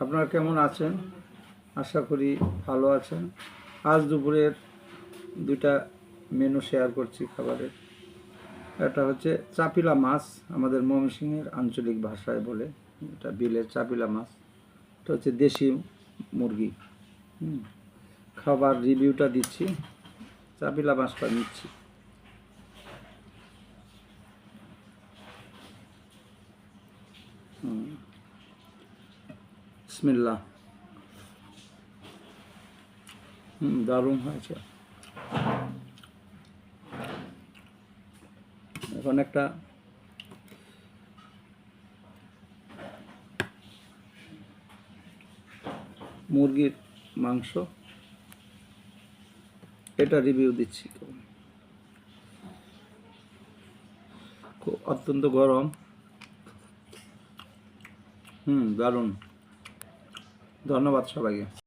আপনারা কেমন আছেন? আশা করি ভালো আছেন। আজ দুপুরের দুইটা মেনু শেয়ার করছি খাবারের। একটা হচ্ছে চাপিলা মাছ, আমাদের ময়মনসিংহের আঞ্চলিক ভাষায় বলে, এটা বিলের চাপিলা মাছ। এটা হচ্ছে দেশি মুরগি। খাবার রিভিউটা দিচ্ছি, চাপিলা মাছটা নিচ্ছি। বিসমিল্লাহ। দারুণ হয়েছে। এখন একটা মুরগির মাংস, এটা রিভিউ দিচ্ছি। অত্যন্ত গরম। দারুণ। ধন্যবাদ সবাইকে।